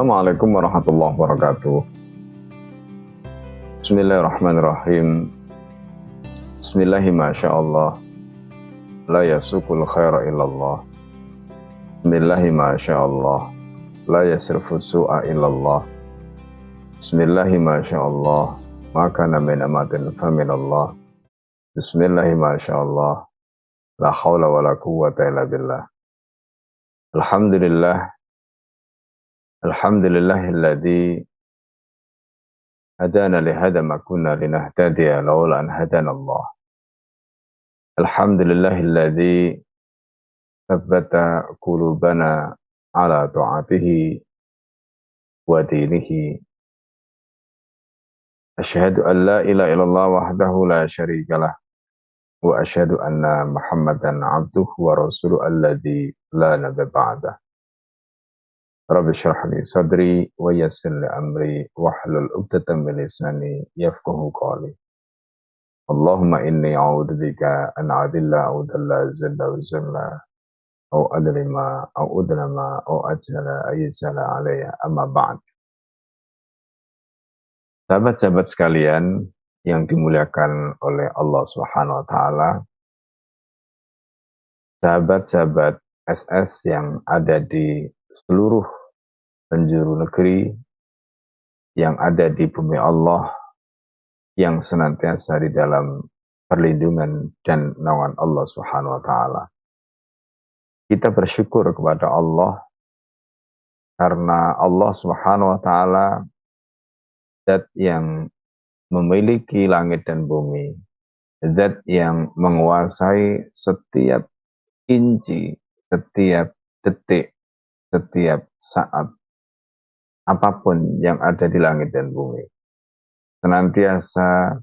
Assalamualaikum warahmatullahi wabarakatuh. Bismillahirrahmanirrahim. Bismillahi masyaallah. La yasukul khaira illallah. Bismillahi masyaallah. La yasrifu su'a illallah. Bismillahi masyaallah. Maka min amatin faminallah. Bismillahi masyaallah. La hawla wa la quwwata illa billah. Alhamdulillah. Alhamdulillahilladzi hadana lihada ma kunna linahtadiya laula an hadana Allah. Alhamdulillahilladzi tsabbata qulubana ala ta'atihi wa dinihi. Asyhadu an la ilaha illallah wahdahu la syarikalah wa asyhadu anna Muhammadan abduhu wa rasuluhu alladzi la nabiyya ba'dah. Rabbi shrah li sadri wa yassir li amri wahlul 'uqdatam min lisani yafqahu qawli. Allahumma inni a'udzubika an adilla aw dalla zilla wa zilla aw adlima aw udlama aw ajala ayjala alayya amma ba'd. Sahabat-sahabat sekalian yang dimuliakan oleh Allah Subhanahu wa taala, sahabat-sahabat SS yang ada di seluruh penjuru negeri, yang ada di bumi Allah, yang senantiasa di dalam perlindungan dan naungan Allah Subhanahu wa taala. Kita bersyukur kepada Allah karena Allah Subhanahu wa taala zat yang memiliki langit dan bumi, zat yang menguasai setiap inci, setiap detik, setiap saat, apapun yang ada di langit dan bumi. Senantiasa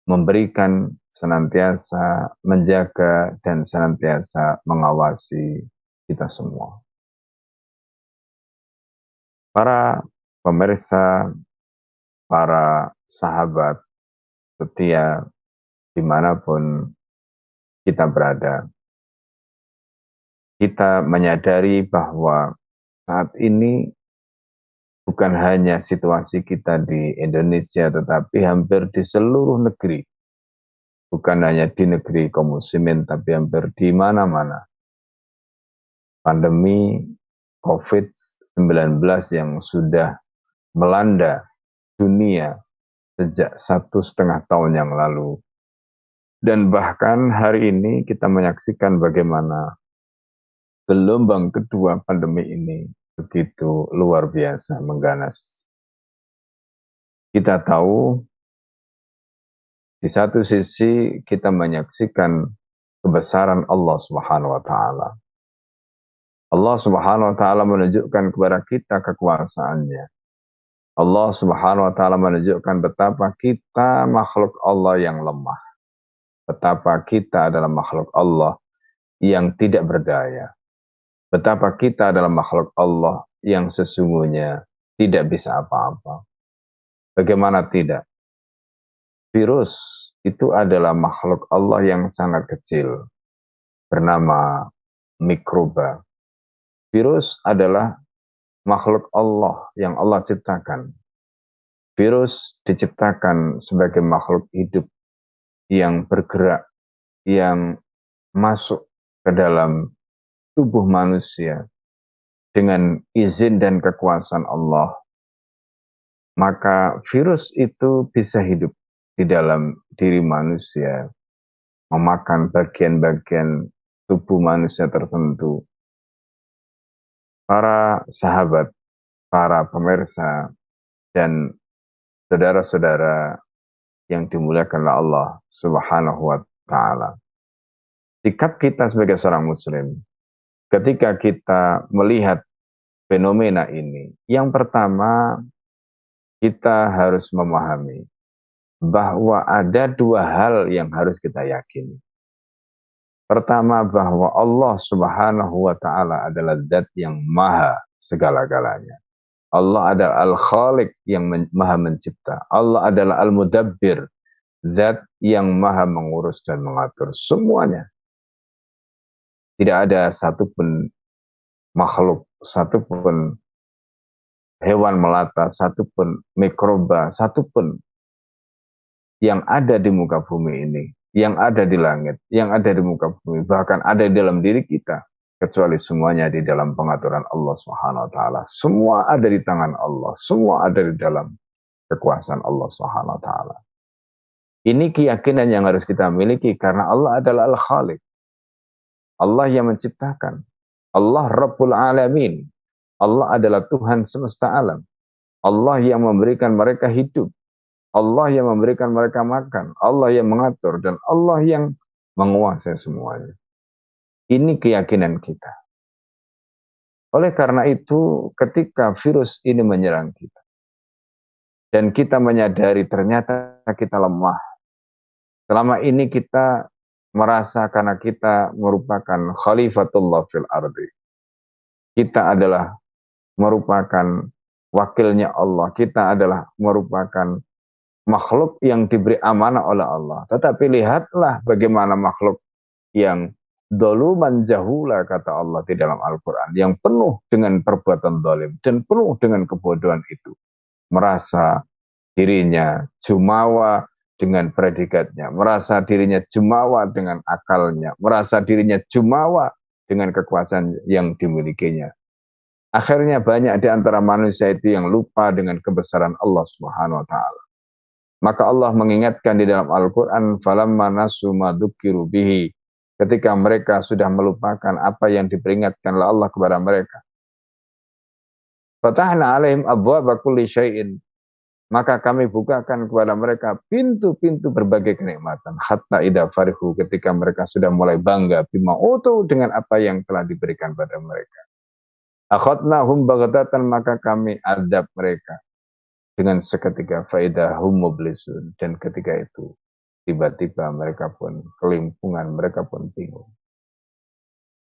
memberikan, senantiasa menjaga, dan senantiasa mengawasi kita semua. Para pemirsa, para sahabat setia dimanapun kita berada, kita menyadari bahwa saat ini bukan hanya situasi kita di Indonesia, tetapi hampir di seluruh negeri. Bukan hanya di negeri kaum muslimin, tapi hampir di mana-mana. Pandemi COVID-19 yang sudah melanda dunia sejak 1,5 tahun yang lalu. Dan bahkan hari ini kita menyaksikan bagaimana gelombang kedua pandemi ini begitu luar biasa mengganas. Kita tahu di satu sisi kita menyaksikan kebesaran Allah Subhanahu wa taala. Allah Subhanahu wa taala menunjukkan kepada kita kekuasaannya. Allah Subhanahu wa taala menunjukkan betapa kita makhluk Allah yang lemah. Betapa kita adalah makhluk Allah yang tidak berdaya. Betapa kita adalah makhluk Allah yang sesungguhnya tidak bisa apa-apa. Bagaimana tidak? Virus itu adalah makhluk Allah yang sangat kecil, bernama mikroba. Virus adalah makhluk Allah yang Allah ciptakan. Virus diciptakan sebagai makhluk hidup yang bergerak, yang masuk ke dalam tubuh manusia dengan izin dan kekuasaan Allah. Maka virus itu bisa hidup di dalam diri manusia, memakan bagian-bagian tubuh manusia tertentu. Para sahabat, para pemirsa, dan saudara-saudara yang dimuliakan oleh Allah Subhanahu wa taala. Sikap kita sebagai seorang muslim ketika kita melihat fenomena ini, yang pertama kita harus memahami bahwa ada dua hal yang harus kita yakini. Pertama, bahwa Allah Subhanahu wa taala adalah zat yang maha segala-galanya. Allah adalah Al-Khaliq yang maha mencipta. Allah adalah Al-Mudabbir, zat yang maha mengurus dan mengatur semuanya. Tidak ada satupun makhluk, satupun hewan melata satupun, mikroba satupun yang ada di muka bumi ini, yang ada di langit, yang ada di muka bumi, bahkan ada di dalam diri kita, kecuali semuanya di dalam pengaturan Allah Subhanahu wa taala. Semua ada di tangan Allah, semua ada di dalam kekuasaan Allah Subhanahu wa taala. Ini keyakinan yang harus kita miliki karena Allah adalah Al-Khaliq. Allah yang menciptakan. Allah Rabbul Alamin. Allah adalah Tuhan semesta alam. Allah yang memberikan mereka hidup. Allah yang memberikan mereka makan, Allah yang mengatur, dan Allah yang menguasai semuanya. Ini keyakinan kita. Oleh karena itu, ketika virus ini menyerang kita, dan kita menyadari ternyata kita lemah, selama ini kita merasa karena kita merupakan khalifatullah fil ardi. Kita adalah merupakan wakilnya Allah. Kita adalah merupakan makhluk yang diberi amanah oleh Allah. Tetapi lihatlah bagaimana makhluk yang doluman jahula, kata Allah di dalam Al-Quran, yang penuh dengan perbuatan zalim dan penuh dengan kebodohan itu. Merasa dirinya jumawa dengan predikatnya, merasa dirinya jumawa dengan akalnya, merasa dirinya jumawa dengan kekuasaan yang dimilikinya. Akhirnya banyak di antara manusia itu yang lupa dengan kebesaran Allah Subhanahu wa taala. Maka Allah mengingatkan di dalam Al-Quran, falamma nasu ma dzukiru bihi, ketika mereka sudah melupakan apa yang diperingatkan oleh Allah kepada mereka. Fatahna alaihim abwaaba kulli syai'in, maka kami bukakan kepada mereka pintu-pintu berbagai kenikmatan. Hatta idza farihu, ketika mereka sudah mulai bangga bima utu, dengan apa yang telah diberikan pada mereka. Akhadnahum baghtatan, maka kami adab mereka dengan seketika, faidahum mublisun, dan ketika itu tiba-tiba mereka pun kelimpungan, mereka pun bingung.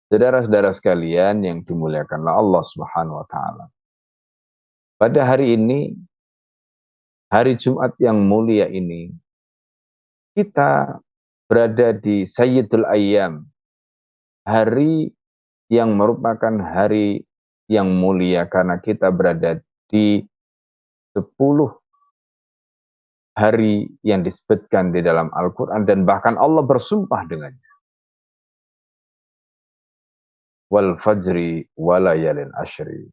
Saudara-saudara sekalian yang dimuliakanlah Allah Subhanahu wa taala. Pada hari ini, hari Jumat yang mulia ini, kita berada di Sayyidul Ayyam, hari yang merupakan hari yang mulia karena kita berada di 10 hari yang disebutkan di dalam Al-Quran, dan bahkan Allah bersumpah dengannya. Wal fajri walayalin ashri,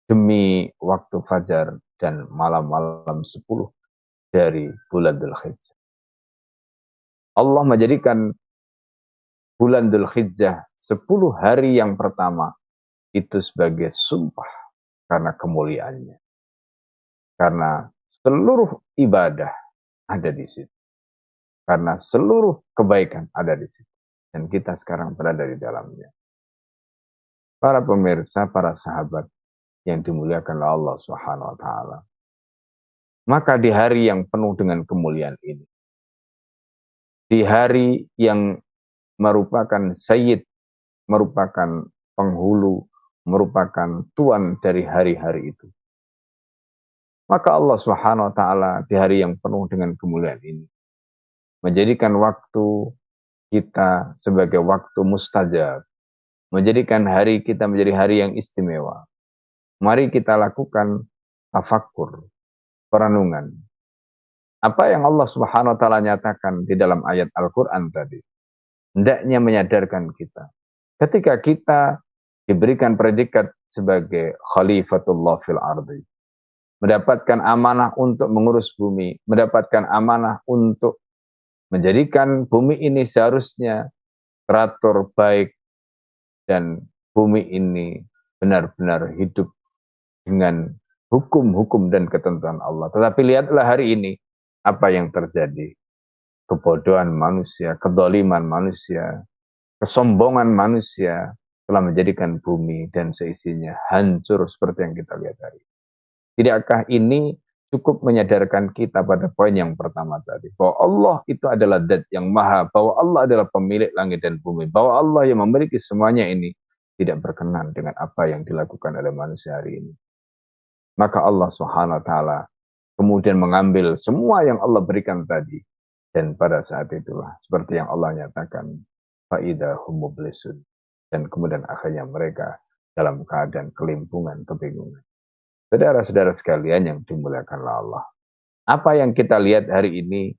demi waktu fajar dan malam-malam 10 dari bulan Dzulhijjah. Allah menjadikan bulan Dzulhijjah 10 hari yang pertama itu sebagai sumpah karena kemuliaannya. Karena seluruh ibadah ada di situ. Karena seluruh kebaikan ada di situ. Dan kita sekarang berada di dalamnya. Para pemirsa, para sahabat yang dimuliakan oleh Allah Subhanahu wa taala. Maka di hari yang penuh dengan kemuliaan ini, di hari yang merupakan sayyid, merupakan penghulu, merupakan tuan dari hari-hari itu, maka Allah Subhanahu wa taala di hari yang penuh dengan kemuliaan ini menjadikan waktu kita sebagai waktu mustajab, menjadikan hari kita menjadi hari yang istimewa. Mari kita lakukan tafakkur, perenungan. Apa yang Allah Subhanahu wa taala nyatakan di dalam ayat Al-Qur'an tadi, hendaknya menyadarkan kita. Ketika kita diberikan predikat sebagai khalifatullah fil ardi, mendapatkan amanah untuk mengurus bumi, mendapatkan amanah untuk menjadikan bumi ini seharusnya teratur baik, dan bumi ini benar-benar hidup dengan hukum-hukum dan ketentuan Allah. Tetapi lihatlah hari ini, apa yang terjadi. Kebodohan manusia, kedoliman manusia, kesombongan manusia telah menjadikan bumi dan seisinya hancur seperti yang kita lihat hari ini. Tidakkah ini cukup menyadarkan kita pada poin yang pertama tadi, bahwa Allah itu adalah Zat yang maha, bahwa Allah adalah pemilik langit dan bumi, bahwa Allah yang memiliki semuanya ini tidak berkenan dengan apa yang dilakukan oleh manusia hari ini. Maka Allah Subhanahu wa taala kemudian mengambil semua yang Allah berikan tadi, dan pada saat itulah seperti yang Allah nyatakan, faidahum mublisun, dan kemudian akhirnya mereka dalam keadaan kelimpungan, kebingungan. Saudara-saudara sekalian yang dimuliakan Allah. Apa yang kita lihat hari ini,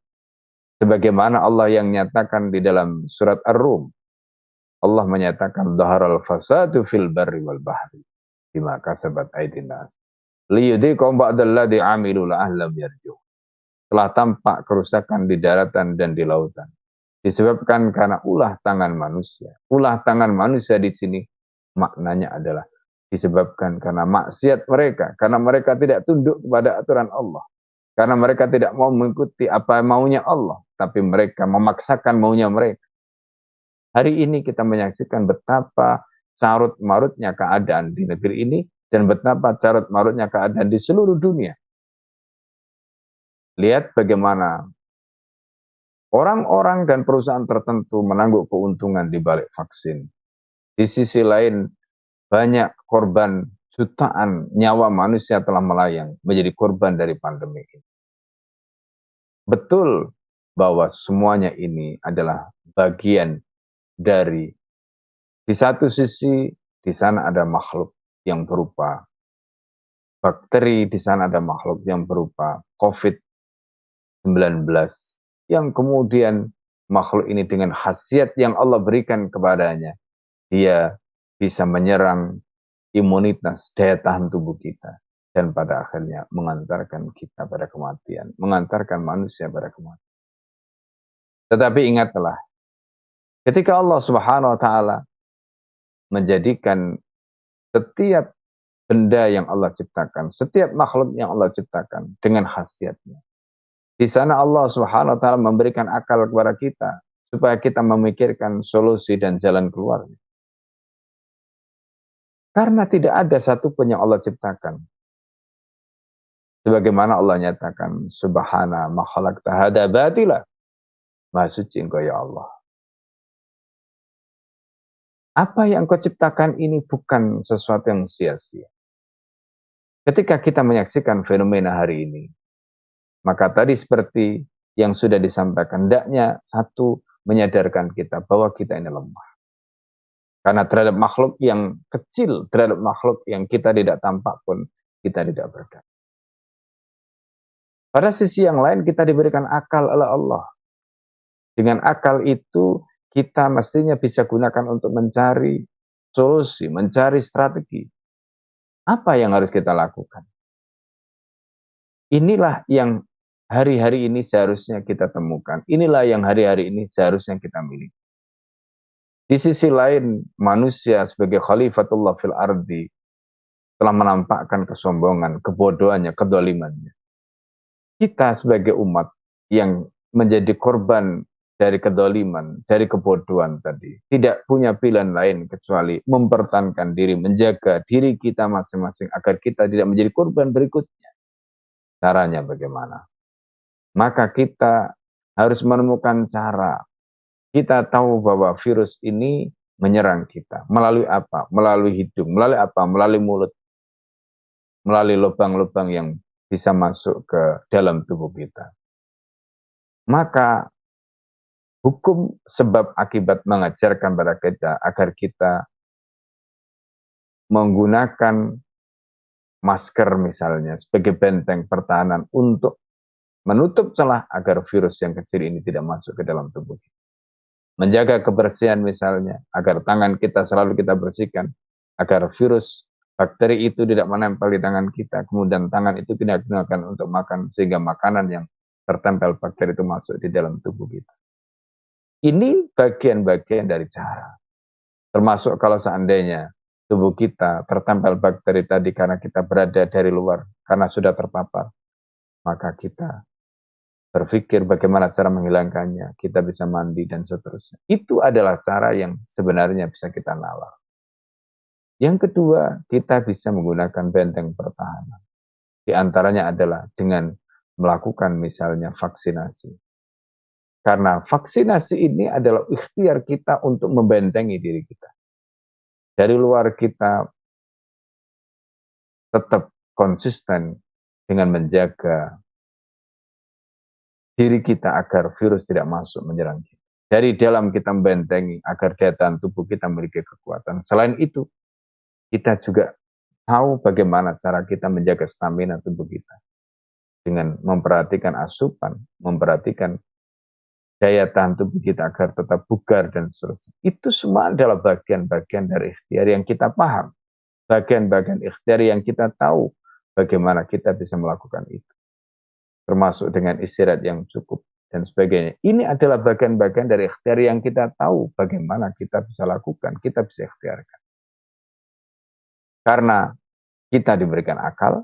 sebagaimana Allah yang nyatakan di dalam surat Ar-Rum. Allah menyatakan dhaharal fasadu fil barri wal bahri bima kasabat aydin nas liyudhiqahum ba'dalladzi amilu la'allahum yarji'un. Telah tampak kerusakan di daratan dan di lautan disebabkan karena ulah tangan manusia. Ulah tangan manusia di sini maknanya adalah disebabkan karena maksiat mereka, karena mereka tidak tunduk kepada aturan Allah, karena mereka tidak mau mengikuti apa maunya Allah, tapi mereka memaksakan maunya mereka. Hari ini kita menyaksikan betapa carut marutnya keadaan di negeri ini dan betapa carut marutnya keadaan di seluruh dunia. Lihat bagaimana orang-orang dan perusahaan tertentu menangguk keuntungan di balik vaksin. Di sisi lain, banyak korban, jutaan nyawa manusia telah melayang menjadi korban dari pandemi ini. Betul bahwa semuanya ini adalah bagian dari, di satu sisi di sana ada makhluk yang berupa bakteri, di sana ada makhluk yang berupa COVID-19, yang kemudian makhluk ini dengan khasiat yang Allah berikan kepadanya, dia bisa menyerang imunitas, daya tahan tubuh kita, dan pada akhirnya mengantarkan kita pada kematian, mengantarkan manusia pada kematian. Tetapi ingatlah, ketika Allah Subhanahu wa taala menjadikan setiap benda yang Allah ciptakan, setiap makhluk yang Allah ciptakan dengan khasiatnya. Di sana Allah Subhanahu wa taala memberikan akal kepada kita supaya kita memikirkan solusi dan jalan keluar. Karena tidak ada satupun yang Allah ciptakan. Sebagaimana Allah nyatakan, Subhana ma khalaqta hadza batila. Maha suci Engkau ya Allah. Apa yang Engkau ciptakan ini bukan sesuatu yang sia-sia. Ketika kita menyaksikan fenomena hari ini, maka tadi seperti yang sudah disampaikan, hendaknya satu menyadarkan kita bahwa kita ini lemah. Karena terhadap makhluk yang kecil, terhadap makhluk yang kita tidak tampak pun, kita tidak berdaya. Pada sisi yang lain kita diberikan akal oleh Allah. Dengan akal itu kita mestinya bisa gunakan untuk mencari solusi, mencari strategi. Apa yang harus kita lakukan? Inilah yang hari-hari ini seharusnya kita temukan. Inilah yang hari-hari ini seharusnya kita miliki. Di sisi lain, manusia sebagai khalifatullah fil ardi telah menampakkan kesombongan, kebodohannya, kedolimannya. Kita sebagai umat yang menjadi korban dari kedoliman, dari kebodohan tadi, tidak punya pilihan lain kecuali mempertahankan diri, menjaga diri kita masing-masing agar kita tidak menjadi korban berikutnya. Caranya bagaimana? Maka kita harus menemukan cara. Kita tahu bahwa virus ini menyerang kita. Melalui apa? Melalui hidung. Melalui apa? Melalui mulut. Melalui lubang-lubang yang bisa masuk ke dalam tubuh kita. Maka hukum sebab akibat mengajarkan pada kita agar kita menggunakan masker misalnya sebagai benteng pertahanan untuk menutup celah agar virus yang kecil ini tidak masuk ke dalam tubuh kita. Menjaga kebersihan misalnya, agar tangan kita selalu kita bersihkan, agar virus, bakteri itu tidak menempel di tangan kita, kemudian tangan itu tidak digunakan untuk makan, sehingga makanan yang tertempel bakteri itu masuk di dalam tubuh kita. Ini bagian-bagian dari cara. Termasuk kalau seandainya tubuh kita tertempel bakteri tadi karena kita berada dari luar, karena sudah terpapar, maka kita berpikir bagaimana cara menghilangkannya, kita bisa mandi dan seterusnya. Itu adalah cara yang sebenarnya bisa kita nalar. Yang kedua, kita bisa menggunakan benteng pertahanan. Di antaranya adalah dengan melakukan misalnya vaksinasi. Karena vaksinasi ini adalah ikhtiar kita untuk membentengi diri kita. Dari luar kita tetap konsisten dengan menjaga diri kita agar virus tidak masuk menyerang kita. Dari dalam kita membentengi agar daya tahan tubuh kita memiliki kekuatan. Selain itu, kita juga tahu bagaimana cara kita menjaga stamina tubuh kita dengan memperhatikan asupan, memperhatikan daya tahan tubuh kita agar tetap bugar dan seterusnya. Itu semua adalah bagian-bagian dari ikhtiar yang kita paham, bagian-bagian ikhtiar yang kita tahu bagaimana kita bisa melakukan itu, termasuk dengan istirahat yang cukup dan sebagainya. Ini adalah bagian-bagian dari ikhtiar yang kita tahu bagaimana kita bisa lakukan, kita bisa ikhtiarkan. Karena kita diberikan akal,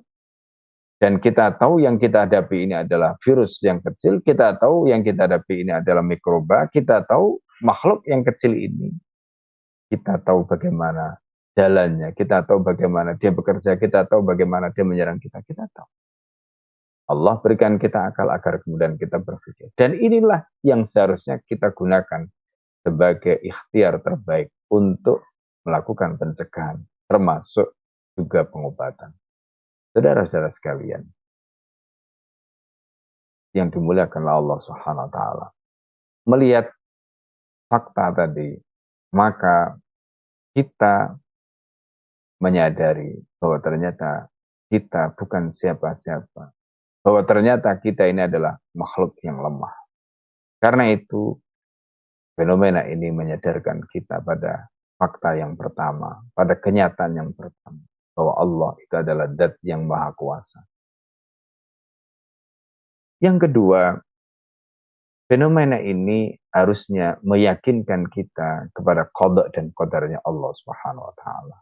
dan kita tahu yang kita hadapi ini adalah virus yang kecil, kita tahu yang kita hadapi ini adalah mikroba, kita tahu makhluk yang kecil ini, kita tahu bagaimana jalannya, kita tahu bagaimana dia bekerja, kita tahu bagaimana dia menyerang kita, kita tahu. Allah berikan kita akal agar kemudian kita berpikir. Dan inilah yang seharusnya kita gunakan sebagai ikhtiar terbaik untuk melakukan pencegahan, termasuk juga pengobatan. Saudara-saudara sekalian, yang dimuliakan Allah Subhanahu wa taala. Melihat fakta tadi, maka kita menyadari bahwa ternyata kita bukan siapa-siapa. Bahwa ternyata kita ini adalah makhluk yang lemah. Karena itu, fenomena ini menyadarkan kita pada fakta yang pertama, pada kenyataan yang pertama, bahwa Allah itu adalah zat yang maha kuasa. Yang kedua, fenomena ini harusnya meyakinkan kita kepada qada dan qadarnya Allah Subhanahu wa taala.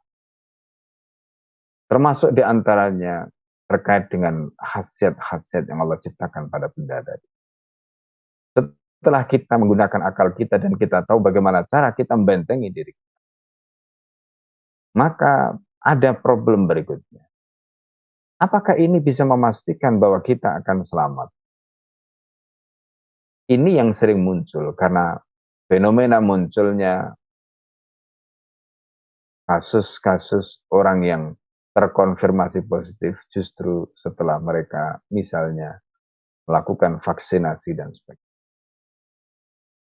Termasuk di antaranya terkait dengan khasiat-khasiat yang Allah ciptakan pada benda tadi. Setelah kita menggunakan akal kita dan kita tahu bagaimana cara kita membentengi diri, maka ada problem berikutnya. Apakah ini bisa memastikan bahwa kita akan selamat? Ini yang sering muncul karena fenomena munculnya kasus-kasus orang yang terkonfirmasi positif justru setelah mereka misalnya melakukan vaksinasi dan sebagainya.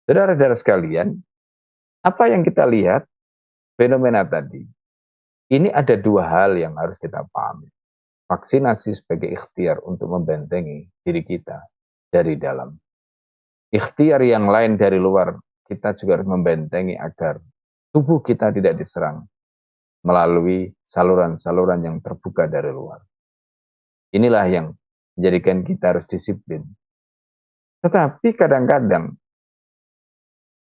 Saudara-saudara sekalian, apa yang kita lihat fenomena tadi, ini ada dua hal yang harus kita pahami. Vaksinasi sebagai ikhtiar untuk membentengi diri kita dari dalam. Ikhtiar yang lain dari luar, kita juga harus membentengi agar tubuh kita tidak diserang melalui saluran-saluran yang terbuka dari luar. Inilah yang menjadikan kita harus disiplin. Tetapi kadang-kadang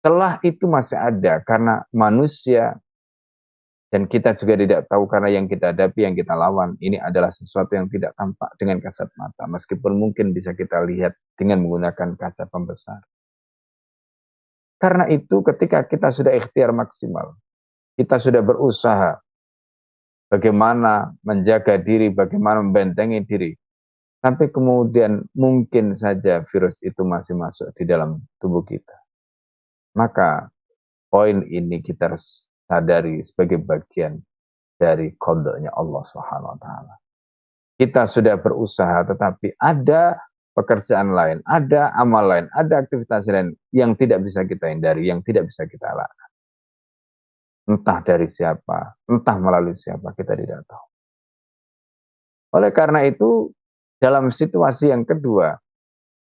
celah itu masih ada karena manusia dan kita juga tidak tahu karena yang kita hadapi, yang kita lawan, ini adalah sesuatu yang tidak tampak dengan kasat mata. Meskipun mungkin bisa kita lihat dengan menggunakan kaca pembesar. Karena itu ketika kita sudah ikhtiar maksimal, kita sudah berusaha bagaimana menjaga diri, bagaimana membentengi diri, sampai kemudian mungkin saja virus itu masih masuk di dalam tubuh kita. Maka poin ini kita harus sadari sebagai bagian dari qadanya Allah Subhanahu wa taala. Kita sudah berusaha tetapi ada pekerjaan lain, ada amal lain, ada aktivitas lain yang tidak bisa kita hindari, yang tidak bisa kita lakukan. Entah dari siapa, entah melalui siapa, kita tidak tahu. Oleh karena itu, dalam situasi yang kedua,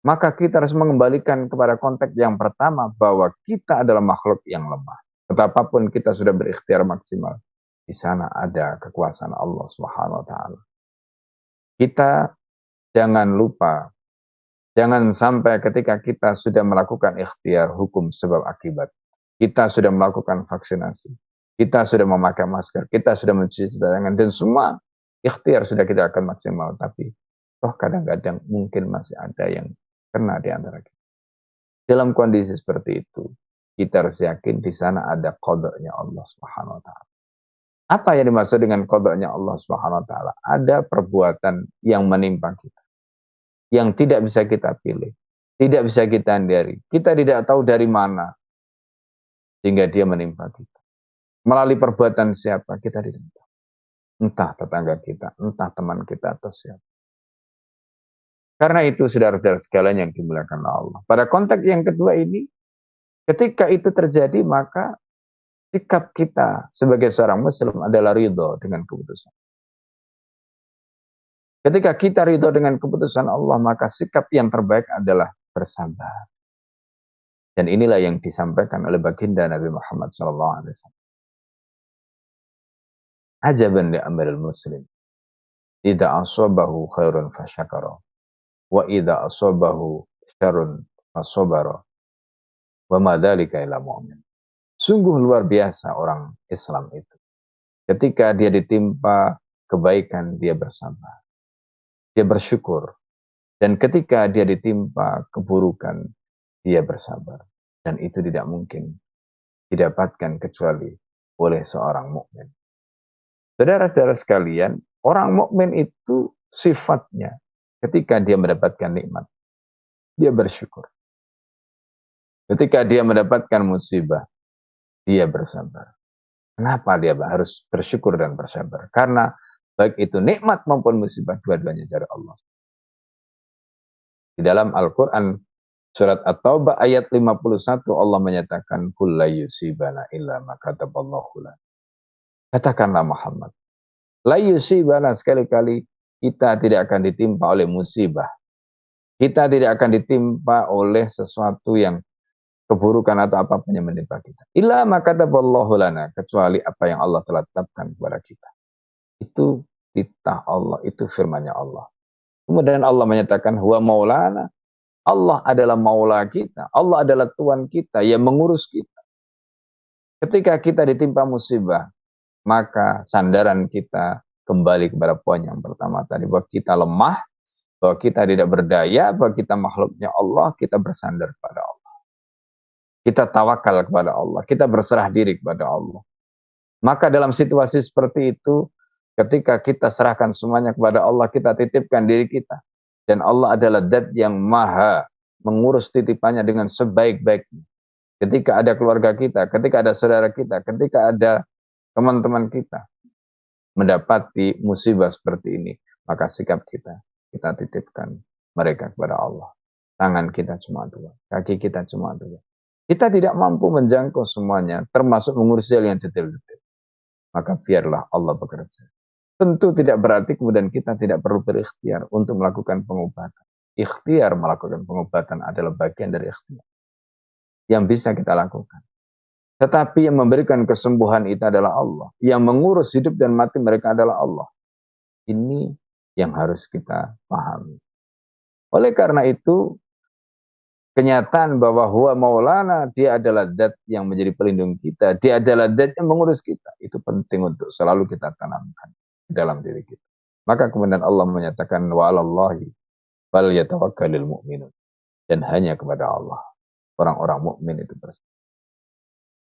maka kita harus mengembalikan kepada konteks yang pertama bahwa kita adalah makhluk yang lemah. Betapapun kita sudah berikhtiar maksimal, di sana ada kekuasaan Allah Subhanahu wa taala. Kita jangan lupa, jangan sampai ketika kita sudah melakukan ikhtiar hukum sebab akibat, kita sudah melakukan vaksinasi, kita sudah memakai masker, kita sudah mencuci tangan, dan semua ikhtiar sudah kita akan maksimal, tapi toh kadang-kadang mungkin masih ada yang kena di antara kita. Dalam kondisi seperti itu, kita harus yakin di sana ada qadanya Allah Subhanahu wa taala. Apa yang dimaksud dengan qadanya Allah Subhanahu wa taala? Ada perbuatan yang menimpa kita, yang tidak bisa kita pilih, tidak bisa kita hindari. Kita tidak tahu dari mana sehingga dia menimpa kita. Melalui perbuatan siapa kita tidak tahu. Entah tetangga kita, entah teman kita atau siapa. Karena itu saudara-saudara sekalian yang dimuliakan Allah. Pada konteks yang kedua ini, ketika itu terjadi maka sikap kita sebagai seorang muslim adalah ridho dengan keputusan. Ketika kita ridho dengan keputusan Allah, maka sikap yang terbaik adalah bersabar. Dan inilah yang disampaikan oleh baginda Nabi Muhammad SAW. Ajaban li amril muslim. Idza asabahu khairun fasyakara. Wa idza asabahu syarrun fasabara. Wa ma dzalika illa mu'min. Sungguh luar biasa orang Islam itu. Ketika dia ditimpa kebaikan, dia bersabar. Dia bersyukur. Dan ketika dia ditimpa keburukan, dia bersabar. Dan itu tidak mungkin didapatkan kecuali oleh seorang mukmin. Saudara-saudara sekalian, orang mukmin itu sifatnya ketika dia mendapatkan nikmat, dia bersyukur. Ketika dia mendapatkan musibah, dia bersabar. Kenapa dia harus bersyukur dan bersabar? Karena baik itu nikmat maupun musibah, dua-duanya dari Allah. Di dalam Al-Quran, surat At-Taubah ayat 51, Allah menyatakan, Qul la yusibana illa ma kataballahu lana. Katakanlah Muhammad, la yusibana, sekali-kali kita tidak akan ditimpa oleh musibah. Kita tidak akan ditimpa oleh sesuatu yang keburukan atau apapun yang menimpa kita. Illa ma kataballahu lana, kecuali apa yang Allah telah tetapkan kepada kita. Itu titah Allah, itu firman-Nya Allah. Kemudian Allah menyatakan, huwa maulana. Allah adalah maula kita. Allah adalah Tuhan kita yang mengurus kita. Ketika kita ditimpa musibah, maka sandaran kita kembali kepada poin yang pertama tadi, bahwa kita lemah, bahwa kita tidak berdaya, bahwa kita makhluknya Allah, kita bersandar kepada Allah. Kita tawakal kepada Allah, kita berserah diri kepada Allah. Maka dalam situasi seperti itu, ketika kita serahkan semuanya kepada Allah, kita titipkan diri kita. Dan Allah adalah Zat yang maha mengurus titipannya dengan sebaik-baiknya. Ketika ada keluarga kita, ketika ada saudara kita, ketika ada teman-teman kita mendapati musibah seperti ini, maka sikap kita titipkan mereka kepada Allah. Tangan kita cuma dua, kaki kita cuma dua. Kita tidak mampu menjangkau semuanya, termasuk mengurus hal yang detail-detail. Maka biarlah Allah bekerja. Tentu tidak berarti kemudian kita tidak perlu berikhtiar untuk melakukan pengobatan. Ikhtiar melakukan pengobatan adalah bagian dari ikhtiar yang bisa kita lakukan. Tetapi yang memberikan kesembuhan itu adalah Allah. Yang mengurus hidup dan mati mereka adalah Allah. Ini yang harus kita pahami. Oleh karena itu, kenyataan bahwa huwa maulana, dia adalah Zat yang menjadi pelindung kita, dia adalah Zat yang mengurus kita. Itu penting untuk selalu kita tanamkan dalam diri kita. Maka kemudian Allah menyatakan, wa 'alallahi falyatawakkalul mu'minun. Dan hanya kepada Allah orang-orang mukmin itu bersandar.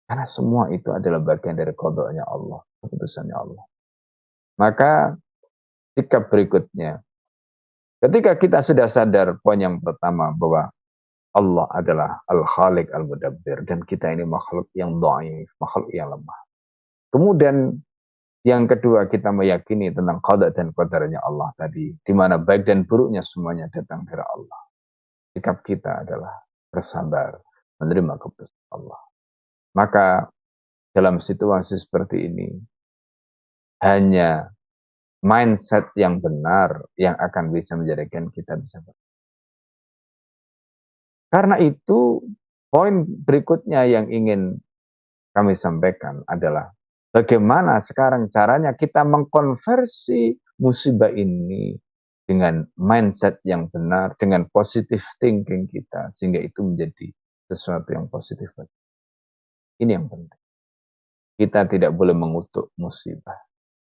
Karena semua itu adalah bagian dari qada'nya Allah, keputusannya Allah. Maka sikap berikutnya, ketika kita sudah sadar poin yang pertama bahwa Allah adalah Al-Khaliq Al-Mudabbir dan kita ini makhluk yang dhaif, makhluk yang lemah. Kemudian yang kedua, kita meyakini tentang qada dan qadarnya Allah tadi, di mana baik dan buruknya semuanya datang dari Allah. Sikap kita adalah bersabar, menerima keputusan Allah. Maka dalam situasi seperti ini, hanya mindset yang benar yang akan bisa menjadikan kita bisa bersabar. Karena itu, poin berikutnya yang ingin kami sampaikan adalah bagaimana sekarang caranya kita mengkonversi musibah ini dengan mindset yang benar, dengan positive thinking kita, sehingga itu menjadi sesuatu yang positif. Ini yang penting. Kita tidak boleh mengutuk musibah.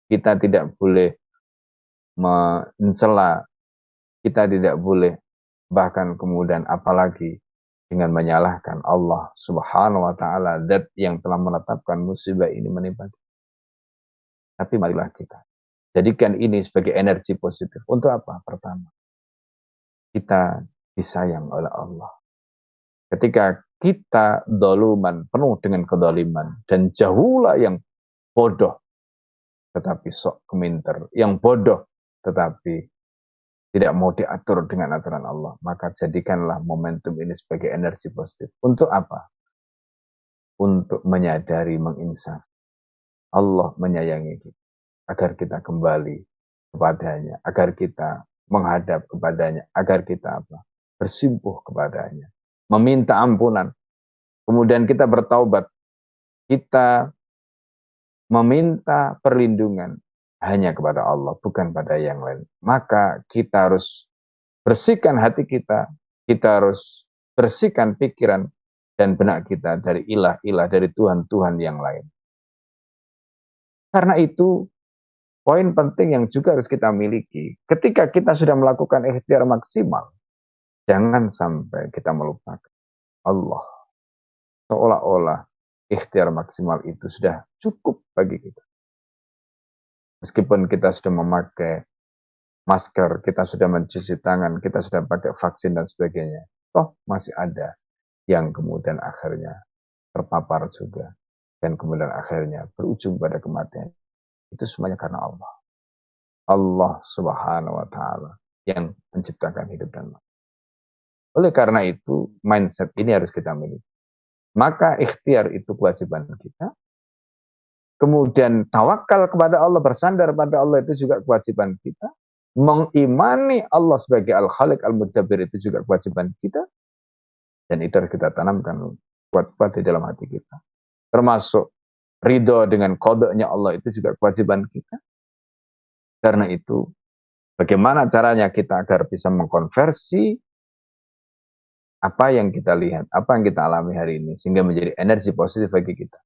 Kita tidak boleh mencela. Kita tidak boleh bahkan kemudian apalagi dengan menyalahkan Allah Subhanahu wa taala, Zat yang telah menetapkan musibah ini menimpa kita. Tapi marilah kita jadikan ini sebagai energi positif. Untuk apa? Pertama, kita disayang oleh Allah. Ketika kita doluman, penuh dengan kedoliman, dan jauhlah yang bodoh, tetapi sok keminter, yang bodoh, tetapi tidak mau diatur dengan aturan Allah, maka jadikanlah momentum ini sebagai energi positif. Untuk apa? Untuk menyadari, menginsaf. Allah menyayangi kita, agar kita kembali kepadanya, agar kita menghadap kepadanya, agar kita apa? Bersimpuh kepadanya, meminta ampunan. Kemudian kita bertaubat, kita meminta perlindungan hanya kepada Allah, bukan pada yang lain. Maka kita harus bersihkan hati kita harus bersihkan pikiran dan benak kita dari ilah-ilah, dari Tuhan-Tuhan yang lain. Karena itu, poin penting yang juga harus kita miliki, ketika kita sudah melakukan ikhtiar maksimal, jangan sampai kita melupakan Allah. Seolah-olah ikhtiar maksimal itu sudah cukup bagi kita. Meskipun kita sudah memakai masker, kita sudah mencuci tangan, kita sudah pakai vaksin dan sebagainya, toh masih ada yang kemudian akhirnya terpapar juga, dan kemudian akhirnya berujung pada kematian. Itu semuanya karena Allah. Allah Subhanahu wa Ta'ala yang menciptakan hidup dan mati. Oleh karena itu, mindset ini harus kita miliki. Maka ikhtiar itu kewajiban kita. Kemudian tawakal kepada Allah, bersandar pada Allah itu juga kewajiban kita. Mengimani Allah sebagai Al-Khaliq Al-Mudabbir itu juga kewajiban kita. Dan itu harus kita tanamkan kuat-kuat di dalam hati kita. Termasuk ridho dengan kodoknya Allah itu juga kewajiban kita. Karena itu, bagaimana caranya kita agar bisa mengkonversi apa yang kita lihat, apa yang kita alami hari ini, sehingga menjadi energi positif bagi kita.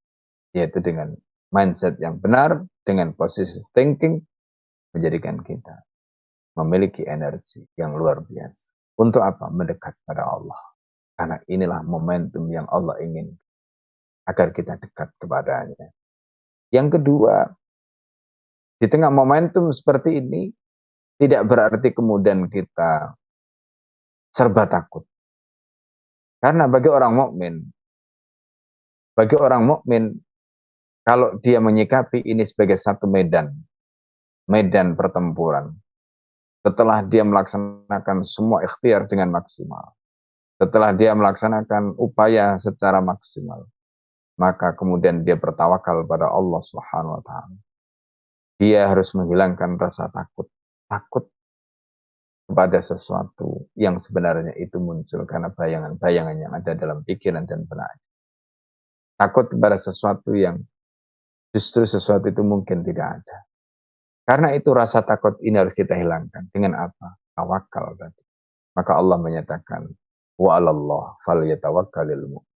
Yaitu dengan mindset yang benar, dengan positive thinking, menjadikan kita memiliki energi yang luar biasa. Untuk apa? Mendekat pada Allah. Karena inilah momentum yang Allah ingin agar kita dekat kepadanya. Yang kedua, di tengah momentum seperti ini, tidak berarti kemudian kita serba takut. Karena bagi orang mukmin, kalau dia menyikapi ini sebagai satu medan pertempuran, setelah dia melaksanakan semua ikhtiar dengan maksimal, setelah dia melaksanakan upaya secara maksimal, maka kemudian dia bertawakal pada Allah Subhanahu wa Ta'ala. Dia harus menghilangkan rasa takut kepada sesuatu yang sebenarnya itu muncul karena bayangan-bayangan yang ada dalam pikiran dan benak. Takut kepada sesuatu yang justru sesuatu itu mungkin tidak ada. Karena itu rasa takut ini harus kita hilangkan. Dengan apa? Tawakal tadi. Maka Allah menyatakan, wa 'alallah falyatawakkalul mu'min.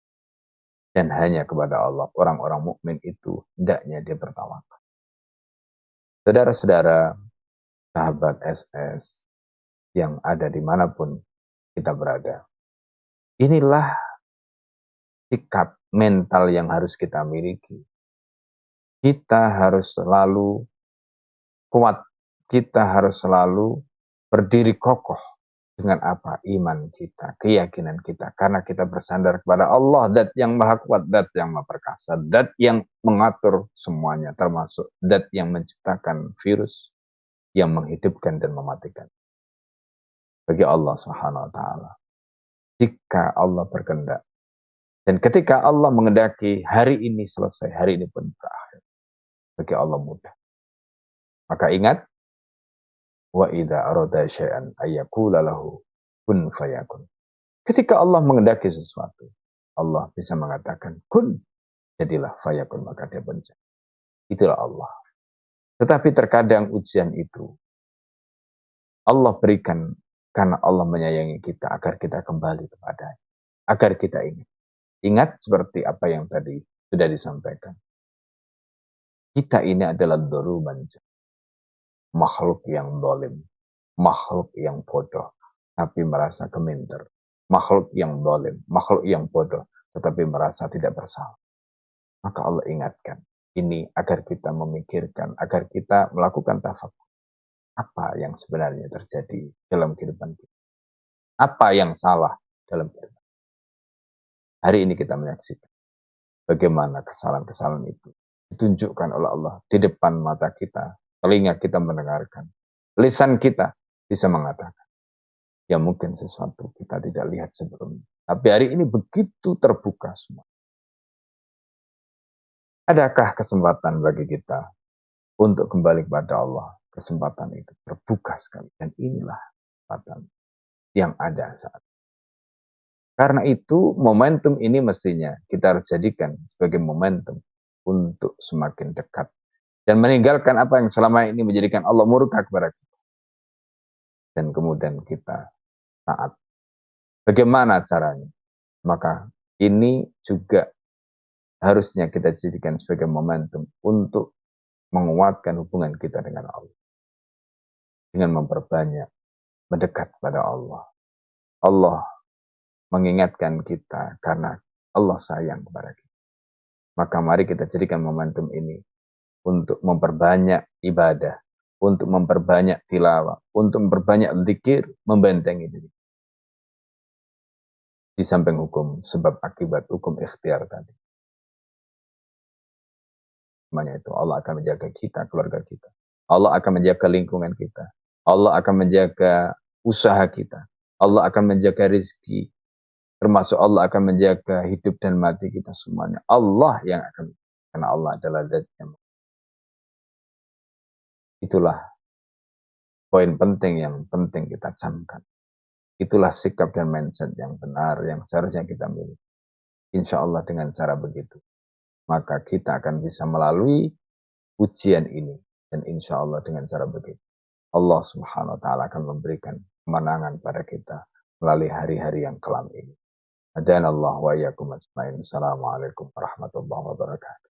Dan hanya kepada Allah orang-orang mukmin itu hendaknya dia bertawakal. Saudara-saudara, sahabat SS yang ada dimanapun kita berada. Inilah sikap mental yang harus kita miliki. Kita harus selalu kuat. Kita harus selalu berdiri kokoh dengan apa? Iman kita, keyakinan kita. Karena kita bersandar kepada Allah, Dat yang maha kuat, Dat yang maha perkasa, Dat yang mengatur semuanya, termasuk Dat yang menciptakan virus, yang menghidupkan dan mematikan. Bagi Allah Subhanahu wa Ta'ala. Jika Allah berkehendak, dan ketika Allah mengendaki hari ini selesai, hari ini pun berakhir. Bagi Allah mudah. Maka ingat, wa idza arada syai'an ayyaqula lahu kun fayakun. Ketika Allah mengendaki sesuatu, Allah bisa mengatakan kun, jadilah fayakun, maka dia pun jadi. Itulah Allah. Tetapi terkadang ujian itu Allah berikan karena Allah menyayangi kita agar kita kembali kepadanya, agar kita ingat. Ingat seperti apa yang tadi sudah disampaikan. Kita ini adalah dzuluman, makhluk yang zalim, makhluk yang bodoh, tapi merasa gemeter. Makhluk yang zalim, makhluk yang bodoh, tetapi merasa tidak bersalah. Maka Allah ingatkan ini agar kita memikirkan, agar kita melakukan tafakur. Apa yang sebenarnya terjadi dalam kehidupan kita? Apa yang salah dalam kehidupan? Hari ini kita menyaksikan bagaimana kesalahan-kesalahan itu ditunjukkan oleh Allah di depan mata kita, telinga kita mendengarkan, lisan kita bisa mengatakan yang mungkin sesuatu kita tidak lihat sebelumnya. Tapi hari ini begitu terbuka semua. Adakah kesempatan bagi kita untuk kembali kepada Allah? kesempatan itu terbuka sekali. Dan inilah kesempatan yang ada saat ini. Karena itu momentum ini mestinya kita harus jadikan sebagai momentum untuk semakin dekat. Dan meninggalkan apa yang selama ini menjadikan Allah murka kepada kita. Dan kemudian kita taat. Bagaimana caranya? Maka ini juga harusnya kita jadikan sebagai momentum untuk menguatkan hubungan kita dengan Allah. Dengan memperbanyak mendekat pada Allah. Allah mengingatkan kita karena Allah sayang kepada kita. Maka mari kita jadikan momentum ini untuk memperbanyak ibadah, untuk memperbanyak tilawah, untuk memperbanyak zikir, membentengi diri. Di samping hukum sebab akibat hukum ikhtiar tadi. Semuanya itu Allah akan menjaga kita, keluarga kita. Allah akan menjaga lingkungan kita. Allah akan menjaga usaha kita. Allah akan menjaga rezeki. Termasuk Allah akan menjaga hidup dan mati kita semuanya. Allah yang akan, karena Allah adalah zat yang. Itulah poin penting yang penting kita camkan. Itulah sikap dan mindset yang benar yang seharusnya kita miliki. Insya Allah dengan cara begitu, maka kita akan bisa melalui ujian ini. Dan insya Allah dengan cara begitu, Allah Subhanahu wa Ta'ala akan memberikan kemenangan pada kita melalui hari-hari yang kelam ini. Adanallahu wa iyyakum ajmain. Assalamualaikum warahmatullahi wabarakatuh.